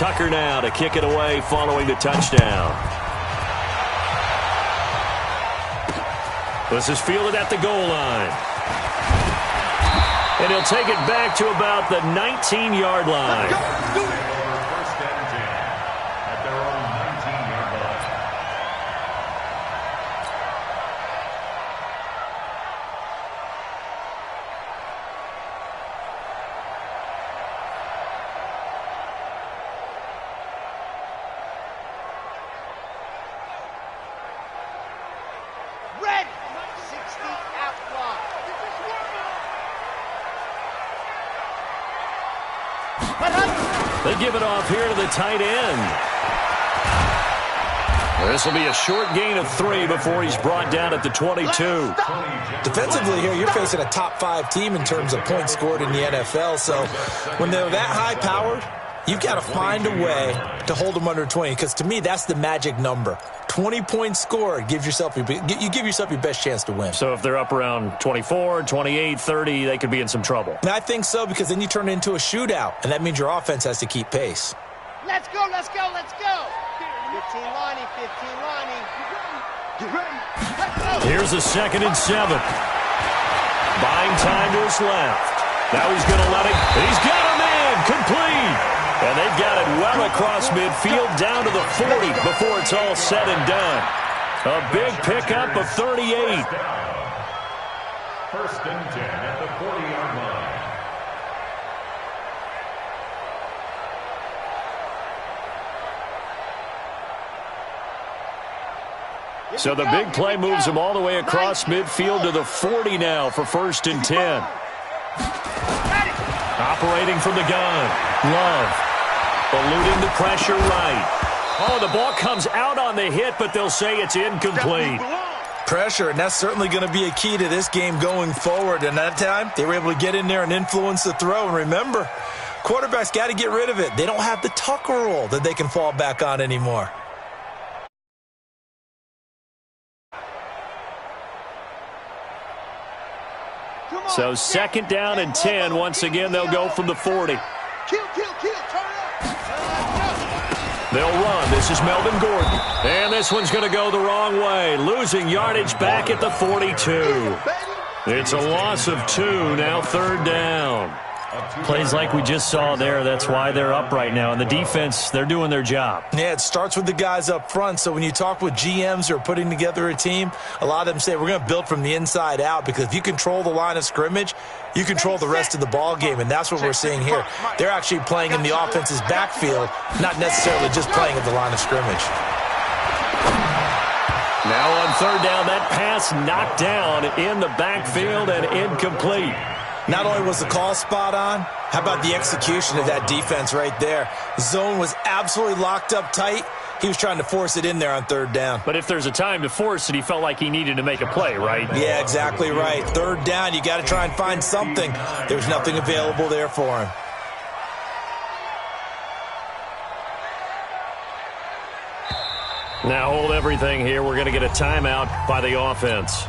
Tucker now to kick it away following the touchdown. This is fielded at the goal line. And he'll take it back to about the 19-yard line. They give it off here to the tight end. This will be a short gain of 3 before he's brought down at the 22. Defensively here, you're facing a top-5 team in terms of points scored in the NFL. So when they're that high-powered, you've got to find a way to hold them under 20. Because to me, that's the magic number. 20 points scored, you give yourself your best chance to win. So if they're up around 24, 28, 30, they could be in some trouble. And I think so, because then you turn it into a shootout, and that means your offense has to keep pace. Let's go, let's go, let's go. 15 lining, 15 lining. Get ready. Let's go. Here's a 2nd and 7. Buying time to his left. Now he's going to let it. He's got a man complete. And they've got it well across midfield down to the 40 before it's all said and done. A big pickup of 38. 1st and 10 at the 40-yard line. So the big play moves him all the way across midfield to the 40 now for 1st and 10. Operating from the gun. Love. Eluding the pressure right. Oh, the ball comes out on the hit, but they'll say it's incomplete. Pressure, and that's certainly going to be a key to this game going forward. And that time, they were able to get in there and influence the throw. And remember, quarterbacks got to get rid of it. They don't have the Tucker rule that they can fall back on anymore. So 2nd down and 10. Once again, they'll go from the 40. Kill, turn up. They'll run. This is Melvin Gordon. And this one's going to go the wrong way. Losing yardage back at the 42. It's a loss of 2. Now 3rd down. Plays like we just saw there. That's why they're up right now. And the defense, they're doing their job. Yeah, it starts with the guys up front. So when you talk with GMs who are putting together a team, a lot of them say we're going to build from the inside out, because if you control the line of scrimmage, you control the rest of the ball game, and that's what we're seeing here. They're actually playing in the offense's backfield, not necessarily just playing at the line of scrimmage. Now on 3rd down, that pass knocked down in the backfield and incomplete. Not only was the call spot on, how about the execution of that defense right there? Zone was absolutely locked up tight. He was trying to force it in there on 3rd down. But if there's a time to force it, he felt like he needed to make a play, right? Yeah, exactly right. 3rd down, you got to try and find something. There's nothing available there for him. Now hold everything here. We're going to get a timeout by the offense.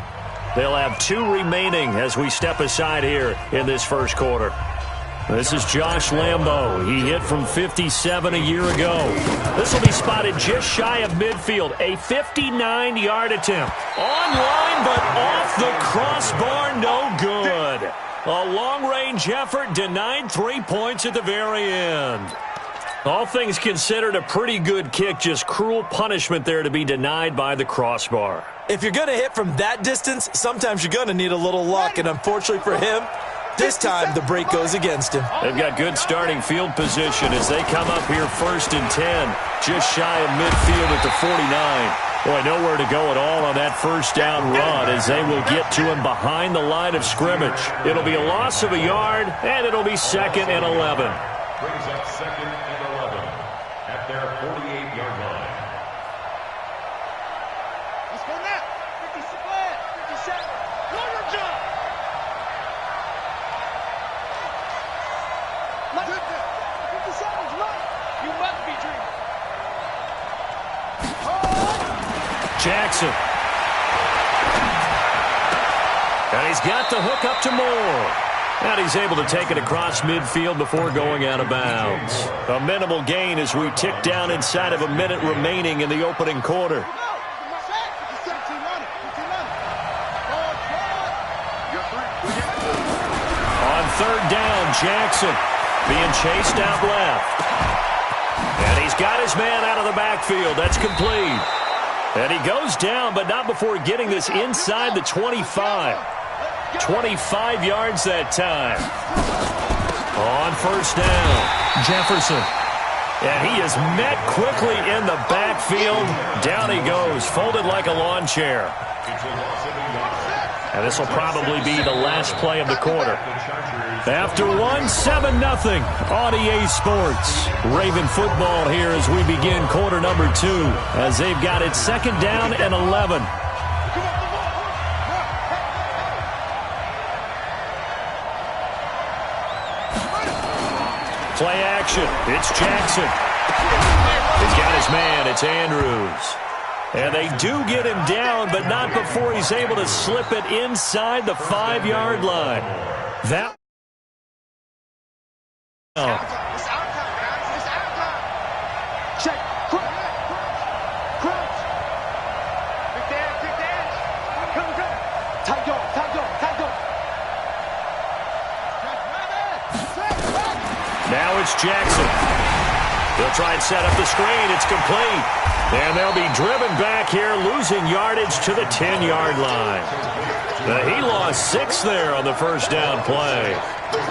They'll have 2 remaining as we step aside here in this 1st quarter. This is Josh Lambo. He hit from 57 a year ago. This will be spotted just shy of midfield. A 59-yard attempt. On line, but off the crossbar, no good. A long-range effort denied 3 points at the very end. All things considered, a pretty good kick. Just cruel punishment there to be denied by the crossbar. If you're going to hit from that distance, sometimes you're going to need a little luck. And unfortunately for him, this time the break goes against him. They've got good starting field position as they come up here 1st and 10. Just shy of midfield at the 49. Boy, nowhere to go at all on that 1st down run as they will get to him behind the line of scrimmage. It'll be a loss of a yard, and it'll be 2nd and 11. Brings up 2nd and 11 at their 48-yard line. Let's go now. 50 split, 57. Corner jump. Left. 57's left. You must be dreaming. Jackson. And he's got the hook up to Moore. And he's able to take it across midfield before going out of bounds. A minimal gain as we tick down inside of a minute remaining in the opening quarter. On third down, Jackson being chased out left. And he's got his man out of the backfield. That's complete. And he goes down, but not before getting this inside the 25. 25 yards that time. On first down, Jefferson. And he is met quickly in the backfield. Down he goes, folded like a lawn chair. And this will probably be the last play of the quarter. After one, 7-0 on EA Sports. Raven football here as we begin quarter number 2, as they've got it second down and 11. Play action. It's Jackson. He's got his man. It's Andrews. And they do get him down, but not before he's able to slip it inside the 5-yard line. That. Oh. Check. Crunch. Quick dance. Come. Tight go. Now it's Jackson. They'll try and set up the screen. It's complete. And they'll be driven back here, losing yardage to the 10-yard line. He lost 6 there on the first down play.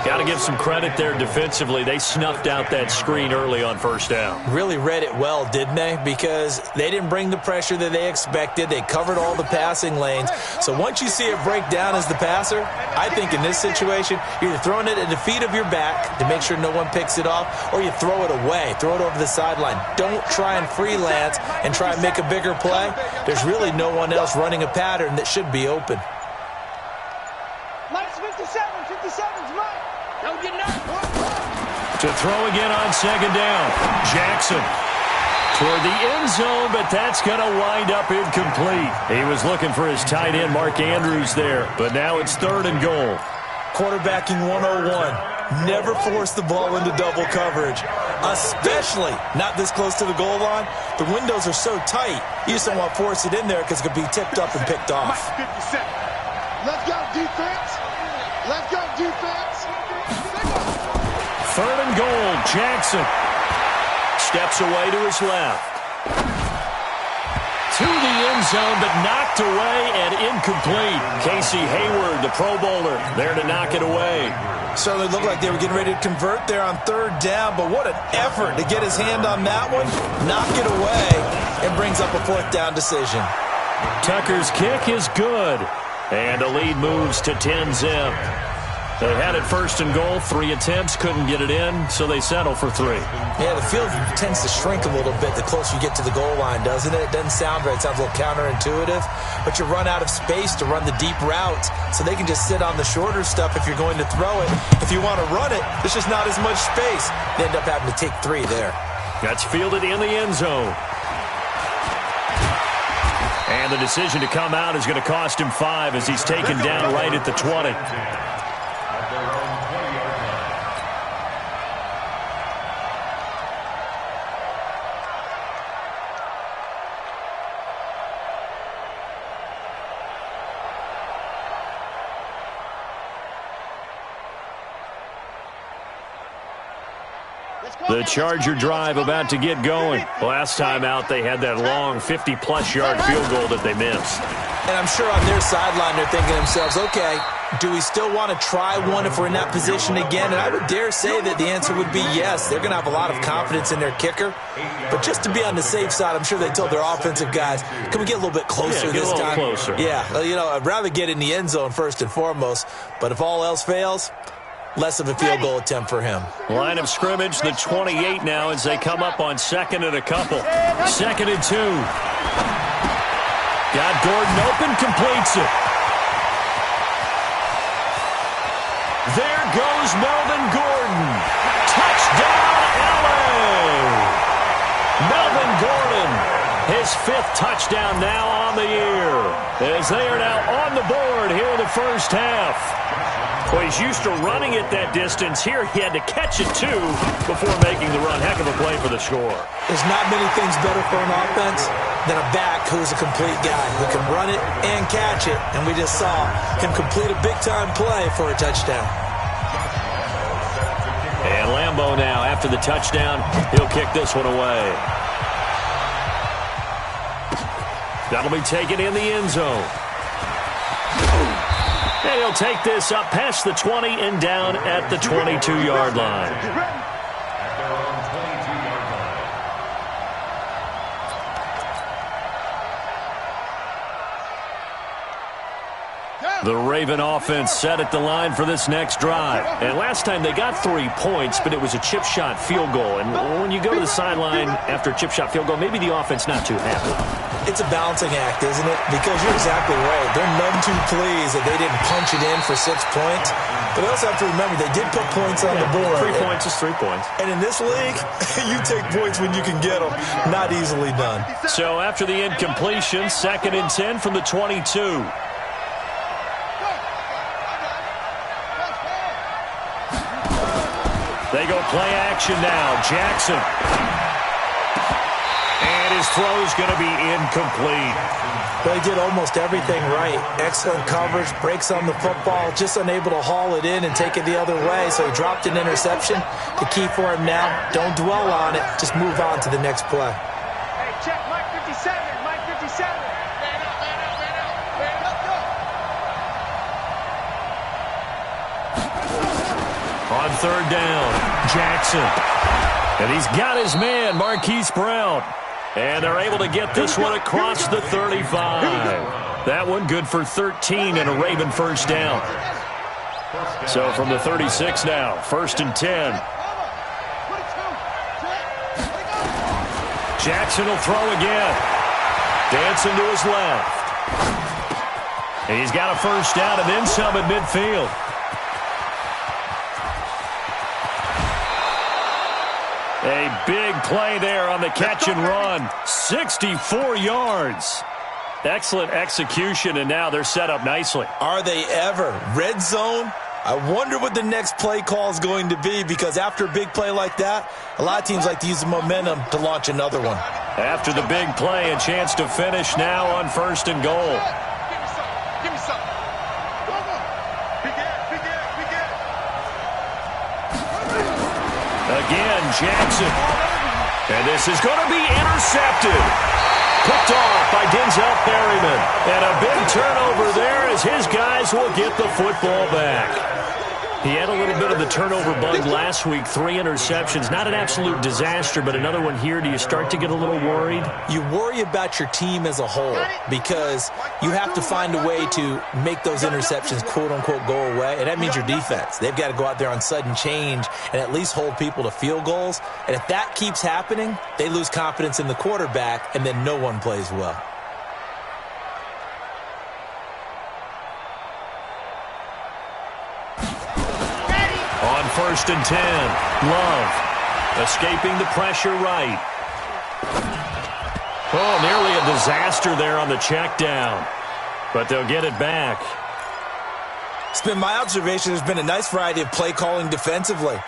Got to give some credit there defensively. They snuffed out that screen early on first down. Really read it well, didn't they? Because they didn't bring the pressure that they expected. They covered all the passing lanes. So once you see it break down as the passer, I think in this situation, you're either throwing it at the feet of your back to make sure no one picks it off, or you throw it away. Throw it over the sideline. Don't try and freelance and try and make a bigger play. There's really no one else running a pattern that should be open. Minus 57's right. Don't get To throw again on second down. Jackson toward the end zone, but that's going to wind up incomplete. He was looking for his tight end, Mark Andrews, there, but now it's third and goal. Quarterbacking 101. Never force the ball into double coverage, especially not this close to the goal line. The windows are so tight, you just don't want to force it in there because it could be tipped up and picked off. Let's go, defense. Third and goal, Jackson steps away to his left. To the end zone, but knocked away and incomplete. Casey Hayward, the Pro Bowler, there to knock it away. Certainly looked like they were getting ready to convert there on third down, but what an effort to get his hand on that one, knock it away, and brings up a fourth down decision. Tucker's kick is good, and the lead moves to 10-zip. They had it first and goal, 3 attempts, couldn't get it in, so they settle for 3. Yeah, the field tends to shrink a little bit the closer you get to the goal line, doesn't it? It doesn't sound right. It sounds a little counterintuitive, but you run out of space to run the deep routes, so they can just sit on the shorter stuff if you're going to throw it. If you want to run it, there's just not as much space. They end up having to take 3 there. That's fielded in the end zone. And the decision to come out is going to cost him 5 as he's taken down right at the 20. The Charger drive about to get going. Last time out, they had that long 50-plus yard field goal that they missed. And I'm sure on their sideline, they're thinking to themselves, okay, do we still want to try one if we're in that position again? And I would dare say that the answer would be yes. They're going to have a lot of confidence in their kicker. But just to be on the safe side, I'm sure they told their offensive guys, can we get a little bit closer this time? Closer. Yeah, I'd rather get in the end zone first and foremost. But if all else fails, less of a field goal attempt for him. Line of scrimmage, the 28 now as they come up on second and a couple. 2nd and 2. Got Gordon open, completes it. There goes Melvin Gordon. Touchdown, LA! Melvin Gordon his 5th touchdown now on the year, as they are now on the board here in the first half. Well, he's used to running it that distance. Here he had to catch it, too, before making the run. Heck of a play for the score. There's not many things better for an offense than a back who's a complete guy who can run it and catch it. And we just saw him complete a big-time play for a touchdown. And Lambeau now, after the touchdown, he'll kick this one away. That'll be taken in the end zone. And he'll take this up past the 20 and down at the 22-yard line. At their own 22-yard line. The Raven offense set at the line for this next drive. And last time they got 3 points, but it was a chip shot field goal. And when you go to the sideline after a chip shot field goal, maybe the offense not too happy. It's a balancing act, isn't it? Because you're exactly right. They're none too pleased that they didn't punch it in for 6 points. But they also have to remember they did put points on the board. 3 points is 3 points. And in this league, you take points when you can get them. Not easily done. So after the incompletion, 2nd and 10 from the 22. They go play action now. Jackson. And his throw is going to be incomplete. They did almost everything right. Excellent coverage, breaks on the football, just unable to haul it in and take it the other way, so he dropped an interception. The key for him now, don't dwell on it, just move on to the next play. Hey, check Mike 57, Mike 57. Man up, man up, man up, man up, go. On 3rd down, Jackson. And he's got his man, Marquise Brown. And they're able to get this one across the 35. That one good for 13 and a Raven first down. So from the 36 now, 1st and 10. Jackson will throw again. Dancing to his left. And he's got a first down and then some at midfield. A big play there on the catch and run. 64 yards. Excellent execution, and now they're set up nicely. Are they ever? Red zone? I wonder what the next play call is going to be, because after a big play like that, a lot of teams like to use the momentum to launch another one. After the big play, a chance to finish now on 1st and goal. Give me some. Again, Jackson. And this is going to be intercepted. Picked off by Denzel Perryman. And a big turnover there as his guys will get the football back. He had a little bit of the turnover bug last week, 3 interceptions. Not an absolute disaster, but another one here. Do you start to get a little worried? You worry about your team as a whole, because you have to find a way to make those interceptions, quote-unquote, go away, and that means your defense. They've got to go out there on sudden change and at least hold people to field goals. And if that keeps happening, they lose confidence in the quarterback, and then no one plays well. On 1st and 10, Love escaping the pressure right. Oh, nearly a disaster there on the check down, but they'll get it back. It's been my observation there's been a nice variety of play calling defensively.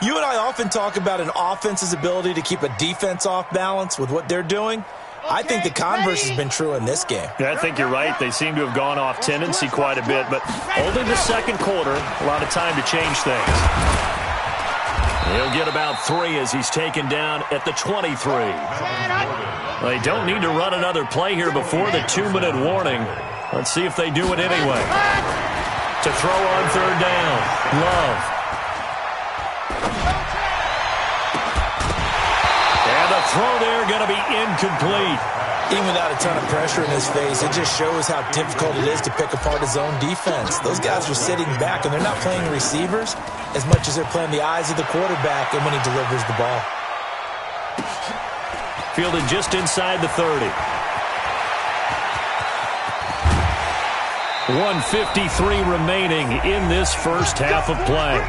You and I often talk about an offense's ability to keep a defense off balance with what they're doing. I think the converse has been true in this game. Yeah, I think you're right. They seem to have gone off tendency quite a bit, but only the 2nd quarter, a lot of time to change things. He'll get about 3 as he's taken down at the 23. They don't need to run another play here before the 2-minute warning. Let's see if they do it anyway. To throw on 3rd down, Love. And the throw there going to be incomplete. Even without a ton of pressure in his face, it just shows how difficult it is to pick apart his own defense. Those guys are sitting back, and they're not playing receivers as much as they're playing the eyes of the quarterback and when he delivers the ball. Fielded just inside the 30. 1:53 remaining in this first half of play.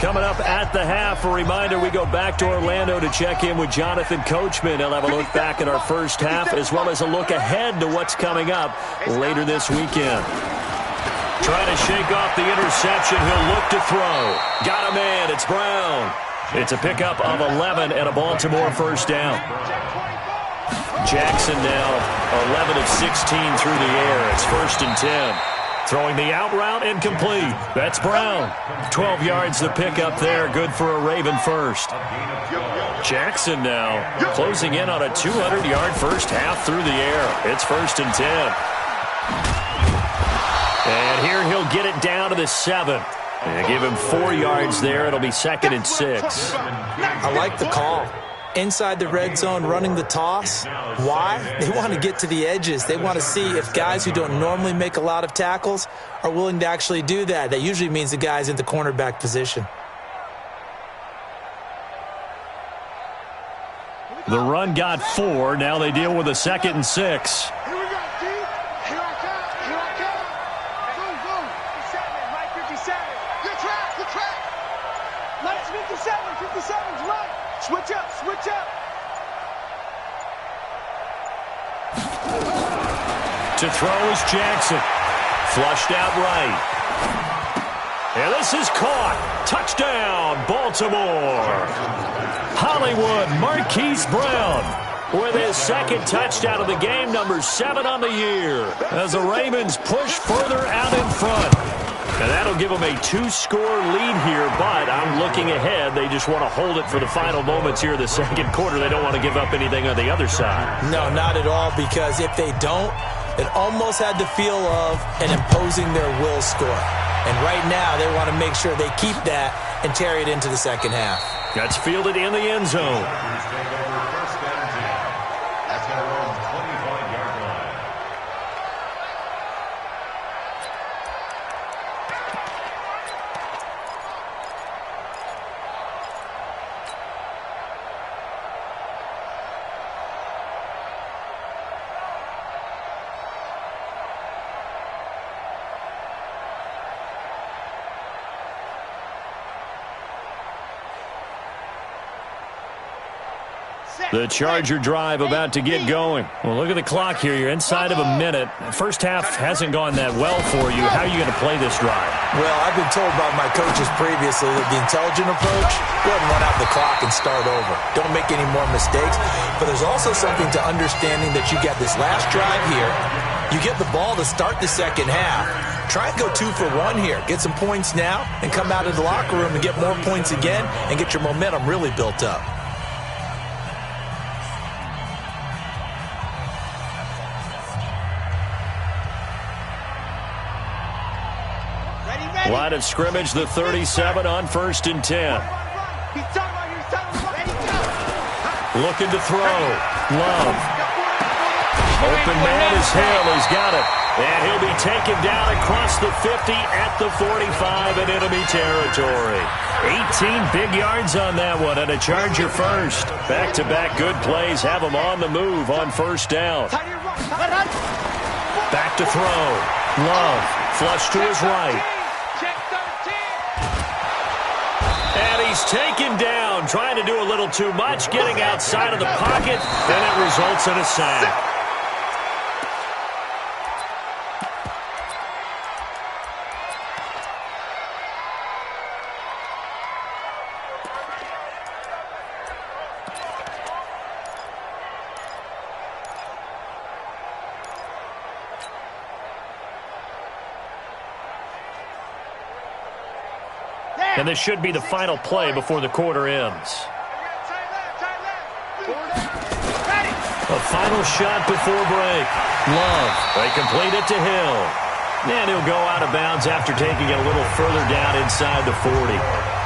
Coming up at the half, a reminder, we go back to Orlando to check in with Jonathan Coachman. He'll have a look back at our first half as well as a look ahead to what's coming up later this weekend. Trying to shake off the interception. He'll look to throw. Got a man. It's Brown. It's a pickup of 11 and a Baltimore first down. Jackson now 11 of 16 through the air. It's 1st and 10. Throwing the out route incomplete. That's Brown. 12 yards the pickup there. Good for a Raven first. Jackson now closing in on a 200-yard first half through the air. It's 1st and 10. And here he'll get it down to the 7. And give him 4 yards there. It'll be 2nd and 6. I like the call. Inside the red zone, running the toss. Why? They want to get to the edges. They want to see if guys who don't normally make a lot of tackles are willing to actually do that. That usually means the guy's in the cornerback position. The run got 4. Now they deal with a 2nd and 6. Switch up, switch up. To throw is Jackson. Flushed out right. And this is caught. Touchdown, Baltimore. Hollywood Marquise Brown with his 2nd touchdown of the game, number 7 on the year, as the Ravens push further out in front. And that'll give them a 2-score lead here, but I'm looking ahead. They just want to hold it for the final moments here in the 2nd quarter. They don't want to give up anything on the other side. No, not at all, because if they don't, it almost had the feel of an imposing their will score. And right now, they want to make sure they keep that and carry it into the 2nd half. That's fielded in the end zone. The Charger drive about to get going. Well, look at the clock here. You're inside of a minute. First half hasn't gone that well for you. How are you going to play this drive? Well, I've been told by my coaches previously that the intelligent approach, go ahead and run out the clock and start over. Don't make any more mistakes. But there's also something to understanding that you get this last drive here. You get the ball to start the 2nd half. Try and go 2 for 1 here. Get some points now and come out of the locker room and get more points again and get your momentum really built up. Line of scrimmage, the 37 on 1st and 10. Looking to throw. Love. Open man is Hill. He's got it. And he'll be taken down across the 50 at the 45 in enemy territory. 18 big yards on that one, and a Charger first. Back-to-back good plays have him on the move on 1st down. Back to throw. Love. Flush to his right. And he's taken down, trying to do a little too much, getting outside of the pocket, and it results in a sack. And this should be the final play before the quarter ends. A final shot before break. Love. They complete it to Hill. And he'll go out of bounds after taking it a little further down inside the 40.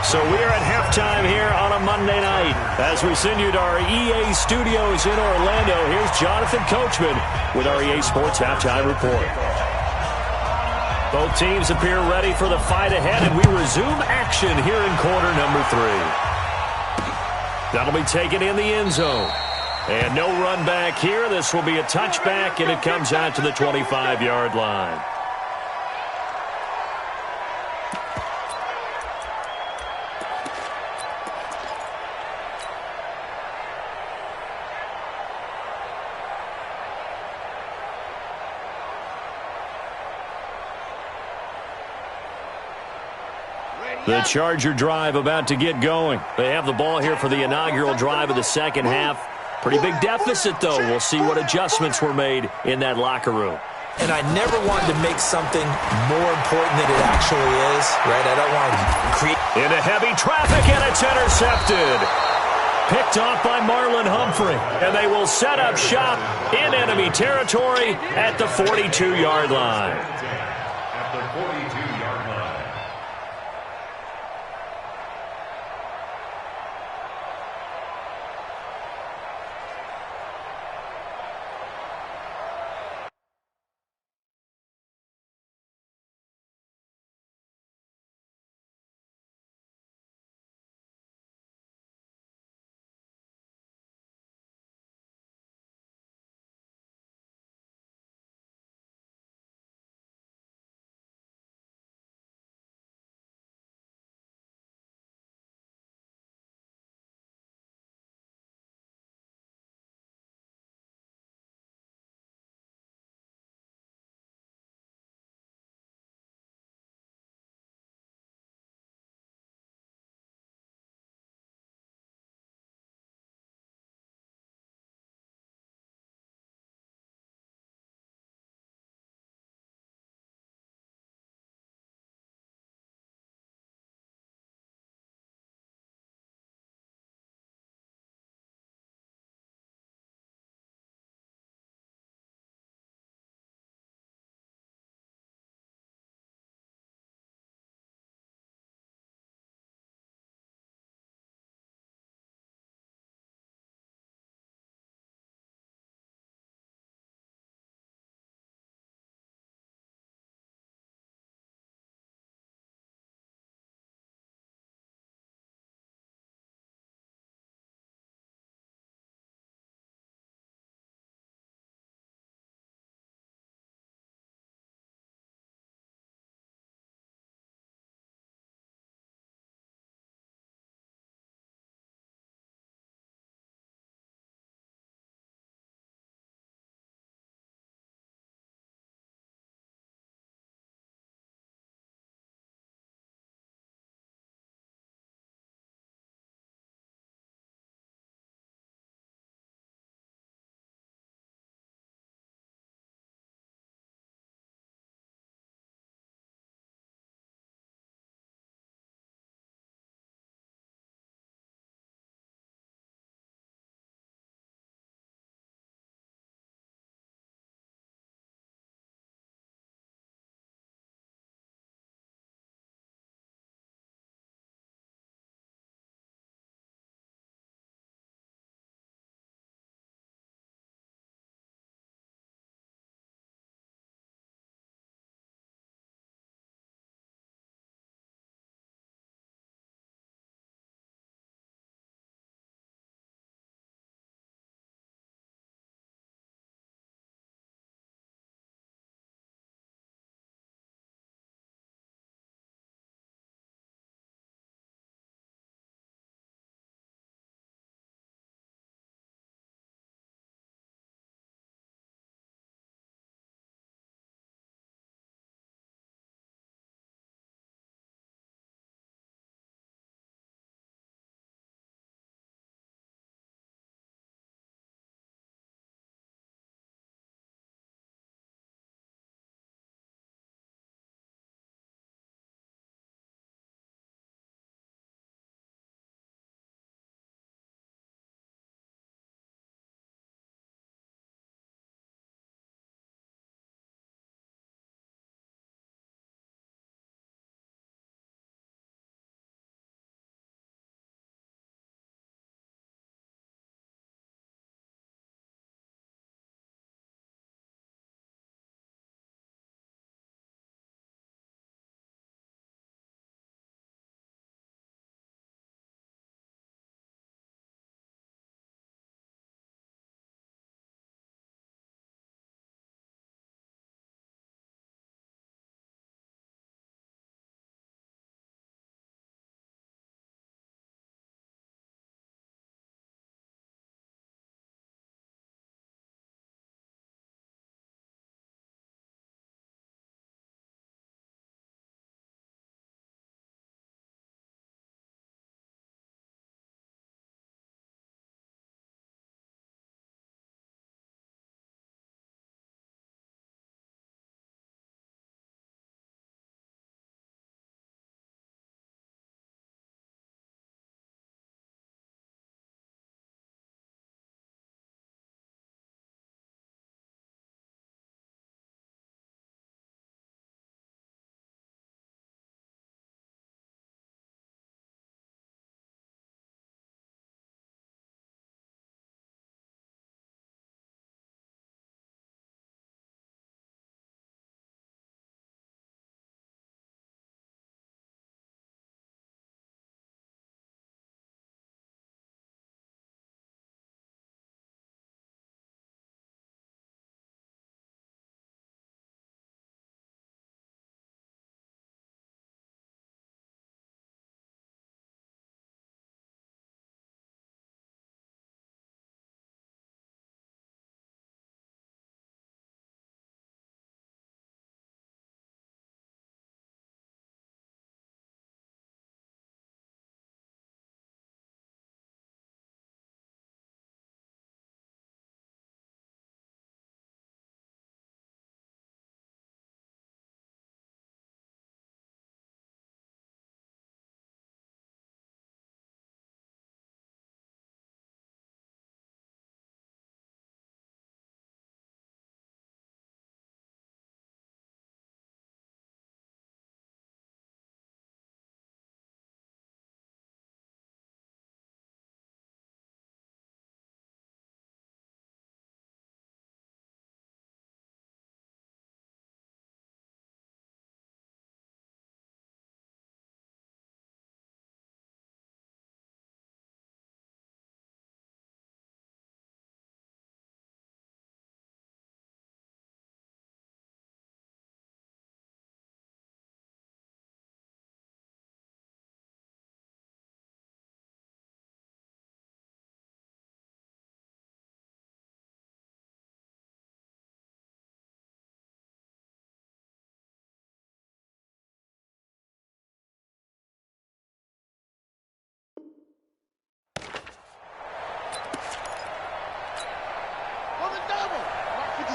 So we're at halftime here on a Monday night. As we send you to our EA studios in Orlando, here's Jonathan Coachman with our EA Sports Halftime Report. Both teams appear ready for the fight ahead, and we resume action here in quarter number 3. That'll be taken in the end zone. And no run back here. This will be a touchback, and it comes out to the 25-yard line. The Charger drive about to get going. They have the ball here for the inaugural drive of the second half. Pretty big deficit, though. We'll see what adjustments were made in that locker room. And I never wanted to make something more important than it actually is, right? I don't want to create... Into heavy traffic, and it's intercepted. Picked off by Marlon Humphrey. And they will set up shop in enemy territory at the 42-yard line.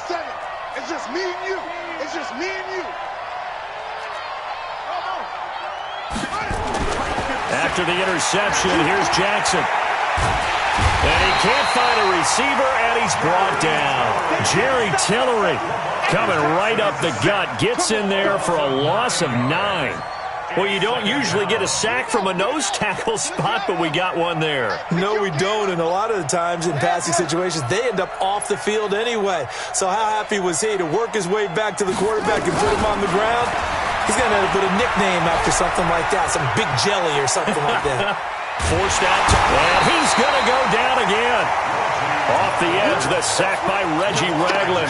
7. It's just me and you. It's just me and you. After the interception, here's Jackson. And he can't find a receiver, and he's brought down. Jerry Tillery coming right up the gut. Gets in there for a loss of 9. Well, you don't usually get a sack from a nose tackle spot, but we got one there. No, we don't, and a lot of the times in passing situations, they end up off the field anyway. So how happy was he to work his way back to the quarterback and put him on the ground? He's going to put a nickname after something like that, some Big Jelly or something like that. Forced out, and he's going to go down again. Off the edge, the sack by Reggie Ragland.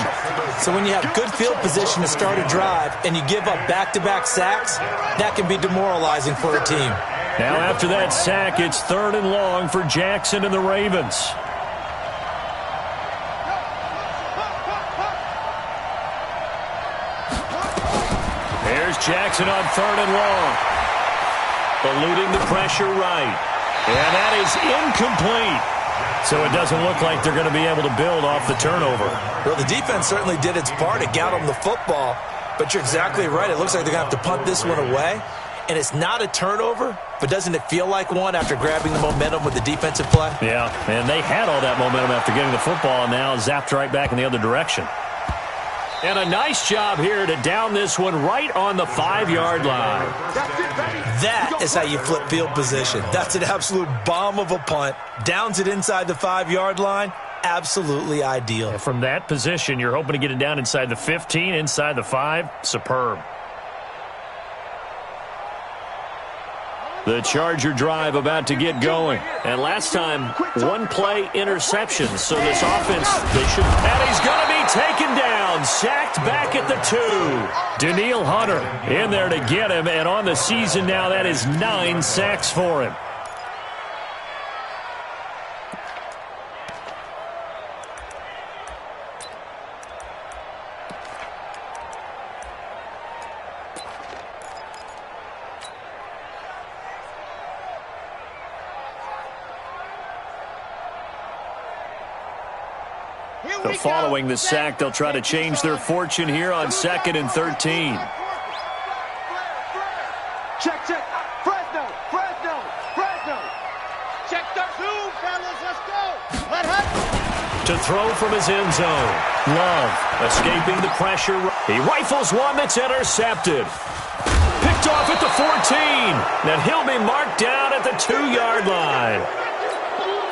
So when you have good field position to start a drive and you give up back-to-back sacks, that can be demoralizing for a team. Now after that sack, it's 3rd and long for Jackson and the Ravens. Here's Jackson on 3rd and long. Eluding the pressure right. And that is incomplete. So it doesn't look like they're going to be able to build off the turnover. Well, the defense certainly did its part to get them the football, but you're exactly right. It looks like they're going to have to punt this one away. And it's not a turnover, but doesn't it feel like one after grabbing the momentum with the defensive play? Yeah, and they had all that momentum after getting the football, and now zapped right back in the other direction. And a nice job here to down this one right on the 5-yard line. That is how you flip field position. That's an absolute bomb of a punt. Downs it inside the 5-yard line. Absolutely ideal. And from that position, you're hoping to get it down inside the 15, inside the 5. Superb. The Charger drive about to get going. And last time, 1-play interception. So this offense, and he's going to be taken down. Sacked back at the 2. Daniil Hunter in there to get him. And on the season now, that is 9 sacks for him. So following the sack, they'll try to change their fortune here on 2nd and 13. Check. Fresno. Check the 2, fellas. Let's go. Let her. To throw from his end zone. Love escaping the pressure. He rifles one that's intercepted. Picked off at the 14. And he'll be marked down at the 2-yard line.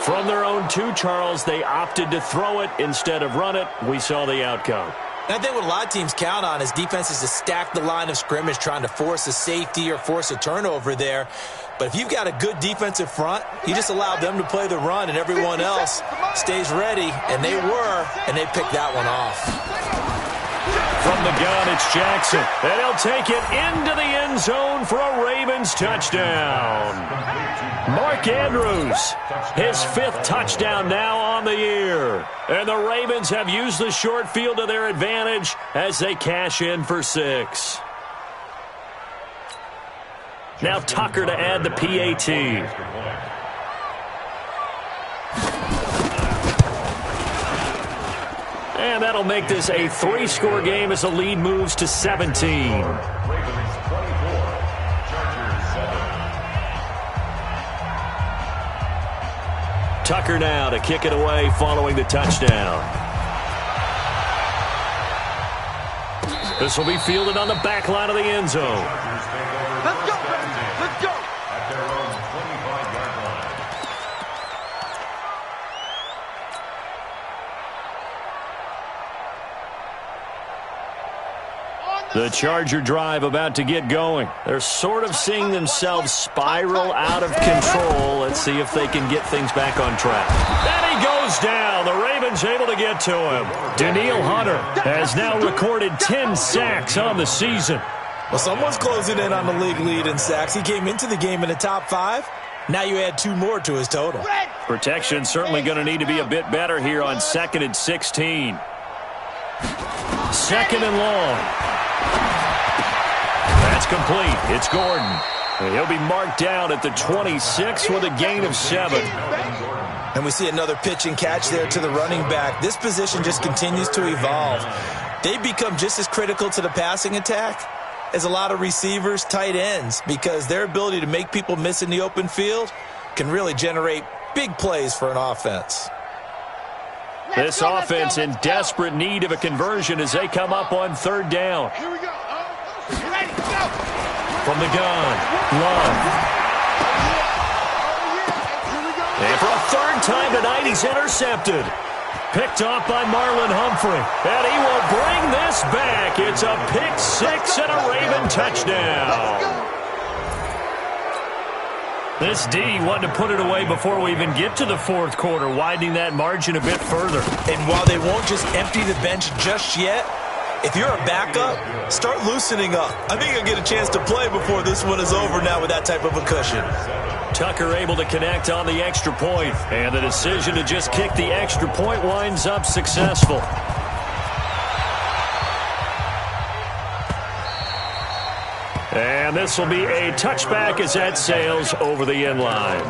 From their own 2, Charles, they opted to throw it instead of run it. We saw the outcome. I think what a lot of teams count on is defenses to stack the line of scrimmage, trying to force a safety or force a turnover there. But if you've got a good defensive front, you just allow them to play the run and everyone else stays ready. And they were, and they picked that one off. From the gun, it's Jackson. And he'll take it into the end zone for a Ravens touchdown. Mark Andrews, his 5th touchdown now on the year. And the Ravens have used the short field to their advantage as they cash in for 6. Now Tucker to add the PAT. And that'll make this a 3-score game as the lead moves to 17. Tucker now to kick it away following the touchdown. This will be fielded on the back line of the end zone. Let's go, baby. Let's go. At their own 25-yard line. The Charger drive about to get going. They're sort of seeing themselves spiral out of control. Let's see if they can get things back on track. And he goes down. The Ravens able to get to him. Daniil Hunter has now recorded 10 sacks on the season. Well, someone's closing in on the league lead in sacks. He came into the game in the top 5. Now you add 2 more to his total. Protection certainly going to need to be a bit better here on 2nd and 16. 2nd and long. That's complete. It's Gordon. He'll be marked down at the 26 with a gain of 7. And we see another pitch and catch there to the running back. This position just continues to evolve. They become just as critical to the passing attack as a lot of receivers, tight ends, because their ability to make people miss in the open field can really generate big plays for an offense. This offense in desperate need of a conversion as they come up on third down. Here we go. Ready, go. From the gun, Love. And for a third time tonight, he's intercepted. Picked off by Marlon Humphrey. And he will bring this back. It's a pick six and a Raven touchdown. This D wanted to put it away before we even get to the fourth quarter, widening that margin a bit further. And while they won't just empty the bench just yet, if you're a backup, start loosening up. I think you'll get a chance to play before this one is over now with that type of a cushion. Tucker able to connect on the extra point, and the decision to just kick the extra point winds up successful. And this will be a touchback as that sails over the end line.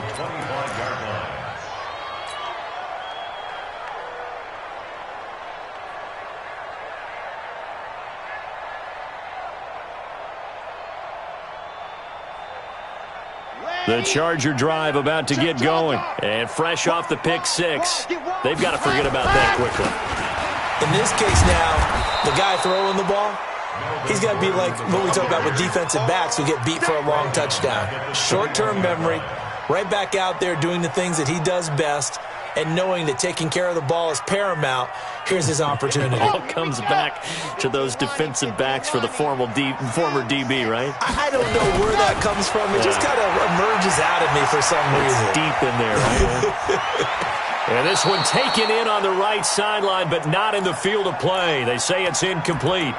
The Charger drive about to get going. And fresh off the pick six, they've got to forget about that quickly. In this case now, the guy throwing the ball, he's got to be like what we talk about with defensive backs who get beat for a long touchdown. Short-term memory, right back out there doing the things that he does best, and knowing that taking care of the ball is paramount. Here's his opportunity. It all comes back to those defensive backs for the former DB, right? I don't know where that comes from. It just kind of emerges out of me for some reason. It's deep in there, right? And this one taken in on the right sideline, but not in the field of play. They say it's incomplete.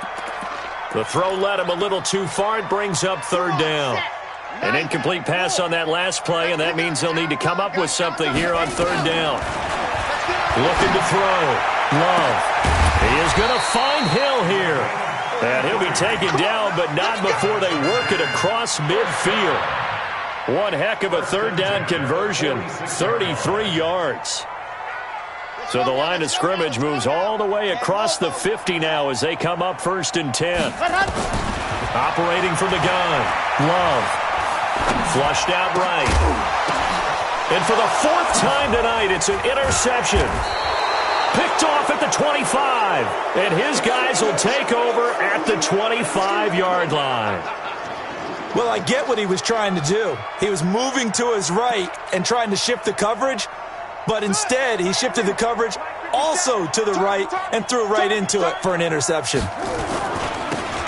The throw led him a little too far. It brings up third down. An incomplete pass on that last play, and that means they'll need to come up with something here on third down. Looking to throw. Love. He is going to find Hill here. And he'll be taken down, but not before they work it across midfield. One heck of a third down conversion. 33 yards. So the line of scrimmage moves all the way across the 50 now as they come up 1st and 10. Operating from the gun. Love. Flushed out right. And for the fourth time tonight, it's an interception. Picked off at the 25. And his guys will take over at the 25-yard line. Well, I get what he was trying to do. He was moving to his right and trying to shift the coverage, but instead he shifted the coverage also to the right and threw right into it for an interception.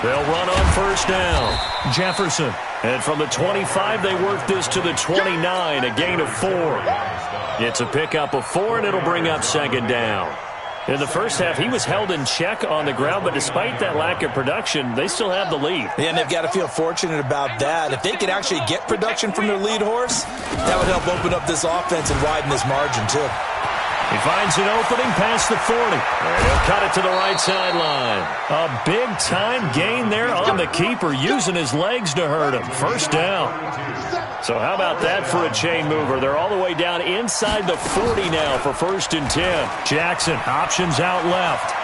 They'll run on first down. Jefferson. And from the 25, they work this to the 29, a gain of 4. It's a pickup of 4, and it'll bring up second down. In the first half, he was held in check on the ground, but despite that lack of production, they still have the lead. Yeah, and they've got to feel fortunate about that. If they could actually get production from their lead horse, that would help open up this offense and widen this margin, too. He finds an opening past the 40. And he'll cut it to the right sideline. A big-time gain there on the keeper, using his legs to hurt him. First down. So how about that for a chain mover? They're all the way down inside the 40 now for 1st and 10. Jackson options out left.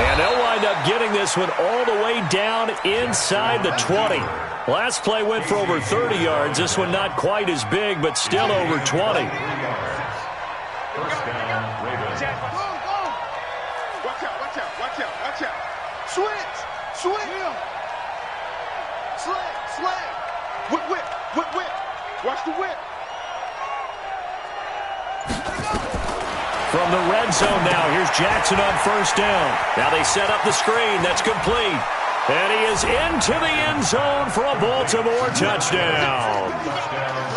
And they'll wind up getting this one all the way down inside the 20. Last play went for over 30 yards. This one not quite as big, but still over 20. First down, Ravens. Watch out. Switch. Slang. Whip. Watch the whip. From the red zone now, here's Jackson on first down. Now they set up the screen. That's complete. And he is into the end zone for a Baltimore touchdown.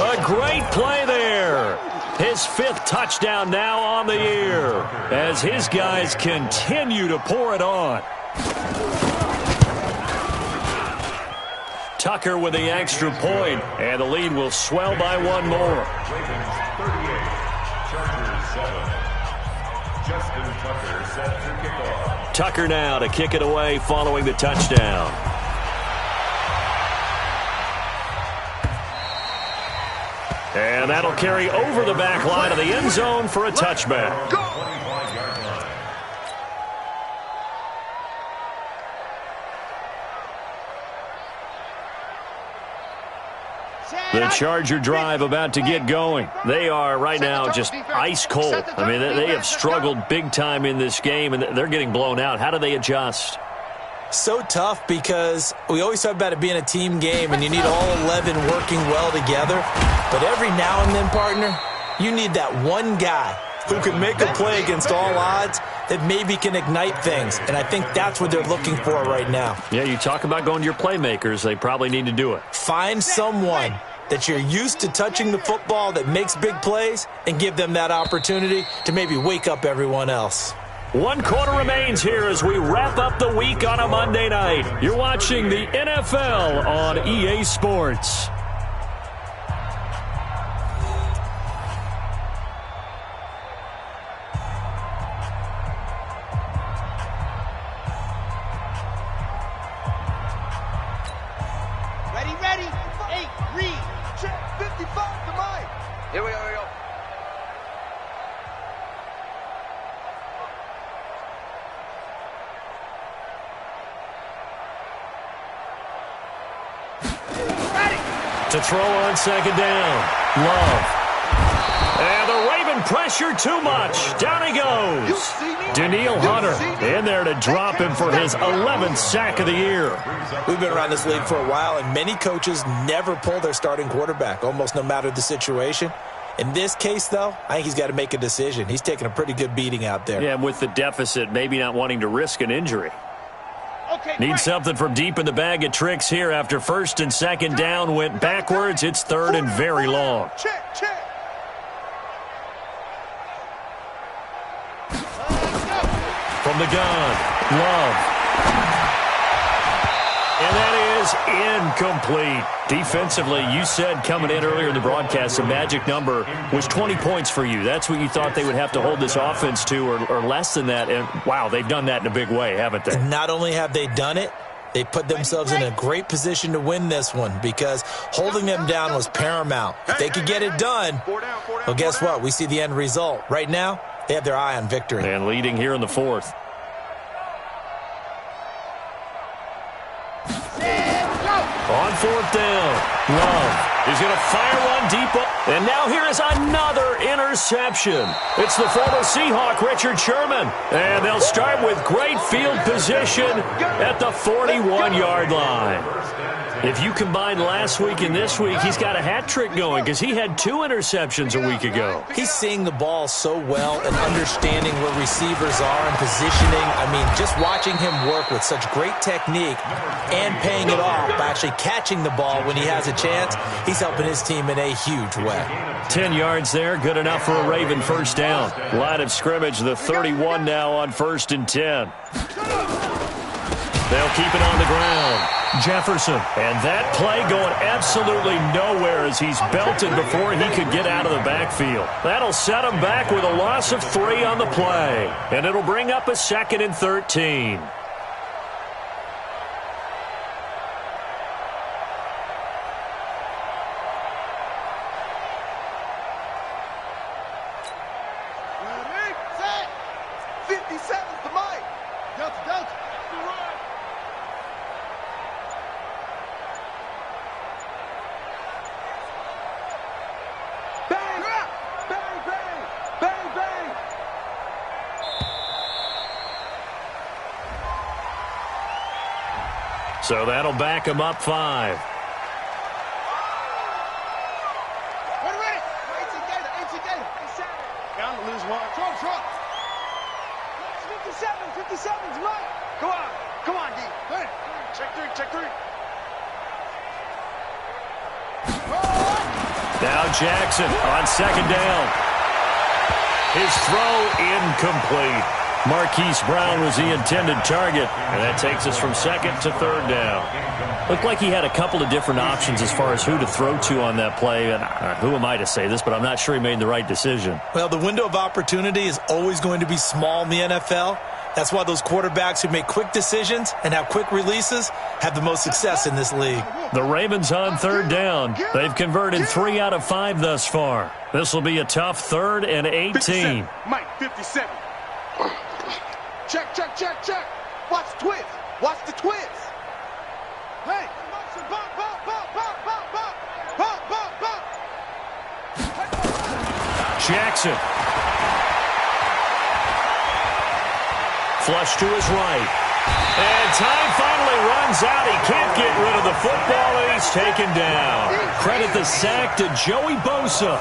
A great play there. His 5th touchdown now on the year as his guys continue to pour it on. Tucker with the extra point, and the lead will swell by one more. Ravens 38, Chargers 7. Justin Tucker set to kick off. Tucker now to kick it away following the touchdown. And that'll carry over the back line of the end zone for a touchback. Go. The Charger drive about to get going. They are right now just ice cold. I mean, they have struggled big time in this game, and they're getting blown out. How do they adjust? So tough because we always talk about it being a team game, and you need all 11 working well together. But every now and then, partner, you need that one guy who can make a play against all odds that maybe can ignite things. And I think that's what they're looking for right now. Yeah, you talk about going to your playmakers. They probably need to do it. Find someone that you're used to touching the football that makes big plays and give them that opportunity to maybe wake up everyone else. 1 quarter remains here as we wrap up the week on a Monday night. You're watching the NFL on EA Sports. Ready? 8, read. Check 55 to Mike. Here we go. To throw on second down. Love. And the Raven pressure too much. Down he goes. Danielle Hunter in there to drop him for his 11th sack of the year. We've been around this league for a while, and many coaches never pull their starting quarterback, almost no matter the situation. In this case, though, I think he's got to make a decision. He's taking a pretty good beating out there. Yeah, with the deficit, maybe not wanting to risk an injury. Okay, Need something from deep in the bag of tricks here after first and second down went backwards. It's third and very long. Check. From the gun, Love. And that is incomplete. Defensively, you said coming in earlier in the broadcast, the magic number was 20 points for you. That's what you thought they would have to hold this offense to, or less than that. And, wow, they've done that in a big way, haven't they? And not only have they done it, they put themselves in a great position to win this one because holding them down was paramount. If they could get it done, well, guess what? We see the end result. Right now, they have their eye on victory. And leading here in the fourth. On fourth down, Love is going to fire one deep. And now here is another interception. It's the former Seahawk, Richard Sherman. And they'll start with great field position at the 41-yard line. If you combine last week and this week, he's got a hat trick going because he had 2 interceptions a week ago. He's seeing the ball so well and understanding where receivers are and positioning. I mean, just watching him work with such great technique and paying it off by actually catching the ball when he has a chance, he's helping his team in a huge way. 10 yards there, good enough for a Raven first down. Line of scrimmage, the 31 now on 1st and 10. They'll keep it on the ground. Jefferson. And that play going absolutely nowhere as he's belted before he could get out of the backfield. That'll set him back with a loss of 3 on the play. And it'll bring up a 2nd and 13. Set. 57's to Mike. Delta. Bang. So that'll back him up 5. Ready. 18 Gator. Down to lose 1. Throw. 57's Mike. Come on, D. Check 3. Now Jackson on 2nd down. His throw incomplete. Marquise Brown was the intended target, and that takes us from 2nd to 3rd down. Looked like he had a couple of different options as far as who to throw to on that play. And who am I to say this, but I'm not sure he made the right decision. Well, the window of opportunity is always going to be small in the NFL, That's why those quarterbacks who make quick decisions and have quick releases have the most success in this league. The Ravens on third down. They've converted 3 out of 5 thus far. This will be a tough 3rd and 18. 57. Mike, 57. Check, check, check, check. Watch the twist. Watch the twist. Hey, bump, bump, bump, bump, bump, bump, bump, bump, bump. Jackson. Flush to his right. And time finally runs out. He can't get rid of the football, and he's taken down. Credit the sack to Joey Bosa.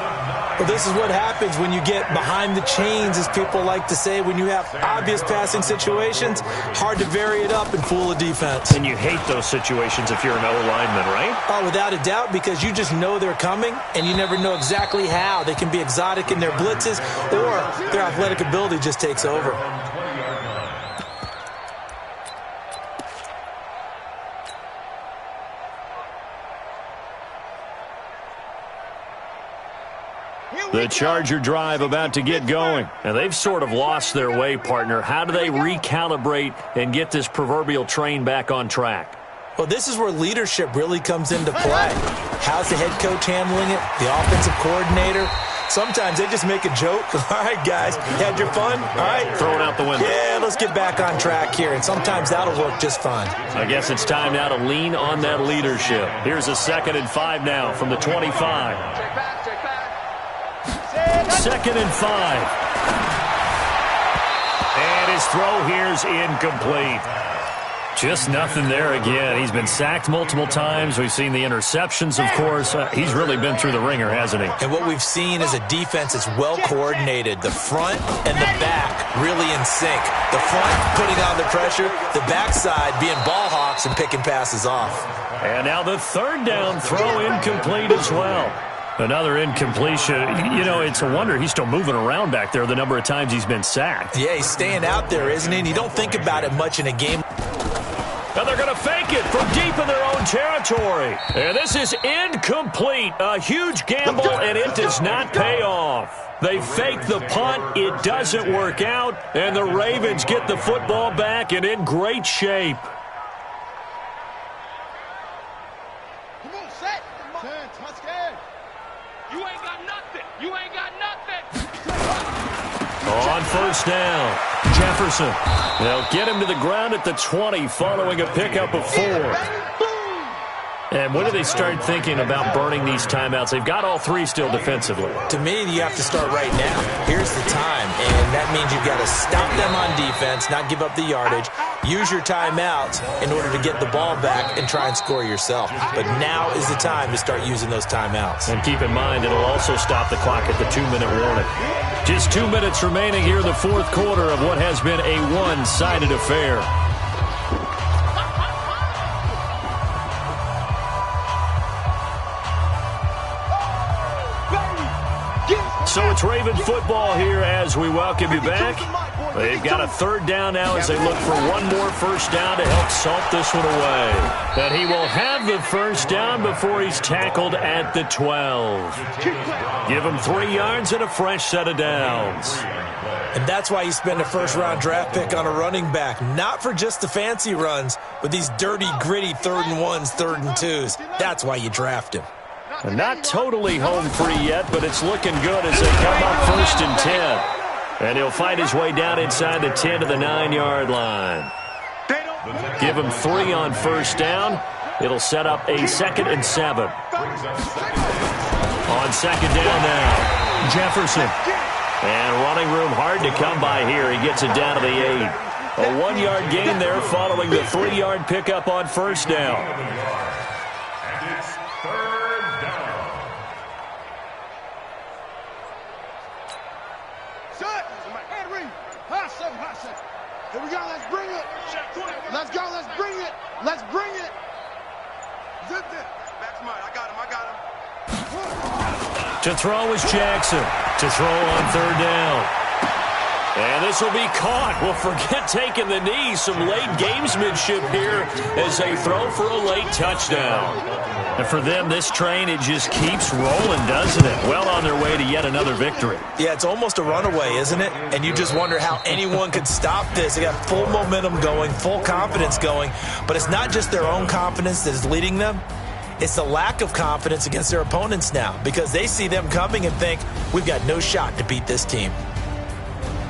Well, this is what happens when you get behind the chains, as people like to say. When you have obvious passing situations, hard to vary it up and fool a defense. And you hate those situations if you're an O-lineman, right? Oh, without a doubt, because you just know they're coming, and you never know exactly how. They can be exotic in their blitzes, or their athletic ability just takes over. The Charger drive about to get going. And they've sort of lost their way, partner. How do they recalibrate and get this proverbial train back on track? Well, this is where leadership really comes into play. How's the head coach handling it? The offensive coordinator? Sometimes they just make a joke. All right, guys, had your fun? All right. Throw it out the window. Yeah, let's get back on track here. And sometimes that'll work just fine. I guess it's time now to lean on that leadership. Here's a 2nd and 5 now from the 25. Check back, check back. 2nd and 5. And his throw here's incomplete. Just nothing there again. He's been sacked multiple times. We've seen the interceptions, of course. He's really been through the ringer, hasn't he? And what we've seen is a defense that's well coordinated. The front and the back really in sync. The front putting on the pressure, the backside being ball hawks and picking passes off. And now the 3rd down throw incomplete as well. Another incompletion. You know, it's a wonder he's still moving around back there the number of times he's been sacked. Yeah, he's staying out there, isn't he? And you don't think about it much in a game. And they're going to fake it from deep in their own territory. And this is incomplete. A huge gamble, and it does not pay off. They fake the punt. It doesn't work out. And the Ravens get the football back and in great shape. Come on, set. Touchdown. You ain't got nothing. You ain't got nothing. On 1st down, Jefferson. They'll get him to the ground at the 20 following a pickup of 4. And when do they start thinking about burning these timeouts? They've got all 3 still defensively. To me, you have to start right now. Here's the time, and that means you've got to stop them on defense, not give up the yardage, use your timeouts in order to get the ball back and try and score yourself. But now is the time to start using those timeouts. And keep in mind, it'll also stop the clock at the 2-minute warning. Just 2 minutes remaining here in the 4th quarter of what has been a one-sided affair. So it's Raven football here as we welcome you back. They've got a 3rd down now as they look for one more 1st down to help salt this one away. And he will have the 1st down before he's tackled at the 12. Give him 3 yards and a fresh set of downs. And that's why you spend a 1st-round draft pick on a running back. Not for just the fancy runs, but these dirty, gritty 3rd and 1s, 3rd and 2s. That's why you draft him. And not totally home free yet, but it's looking good as they come up 1st and 10. And he'll fight his way down inside the 10 to the 9-yard line. Give him 3 on 1st down. It'll set up a 2nd and 7. On 2nd down now, Jefferson. And running room hard to come by here. He gets it down to the 8. A 1-yard gain there following the 3-yard pickup on 1st down. Here we go, let's bring it. Let's go, let's bring it. Let's bring it. Zip it. Back's mine, I got him. To throw is Jackson. To throw on 3rd down. And this will be caught. Well, forget taking the knee. Some late gamesmanship here as they throw for a late touchdown. And for them, this train, it just keeps rolling, doesn't it? Well on their way to yet another victory. Yeah, it's almost a runaway, isn't it? And you just wonder how anyone could stop this. They got full momentum going, full confidence going. But it's not just their own confidence that is leading them. It's the lack of confidence against their opponents now because they see them coming and think, we've got no shot to beat this team.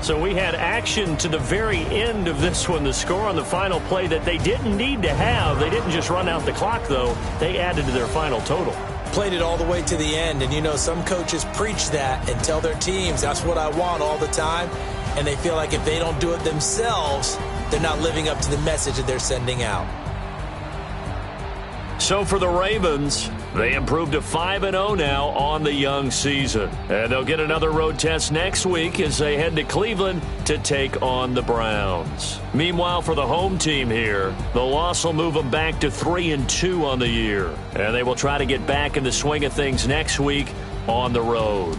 So we had action to the very end of this one. The score on the final play that they didn't need to have. They didn't just run out the clock, though. They added to their final total. Played it all the way to the end. And, you know, some coaches preach that and tell their teams, that's what I want all the time. And they feel like if they don't do it themselves, they're not living up to the message that they're sending out. So for the Ravens, they improved to 5-0 now on the young season. And they'll get another road test next week as they head to Cleveland to take on the Browns. Meanwhile, for the home team here, the loss will move them back to 3-2 on the year. And they will try to get back in the swing of things next week on the road.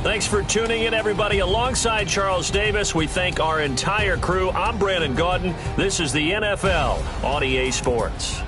Thanks for tuning in, everybody. Alongside Charles Davis, we thank our entire crew. I'm Brandon Gaudin. This is the NFL on EA Sports.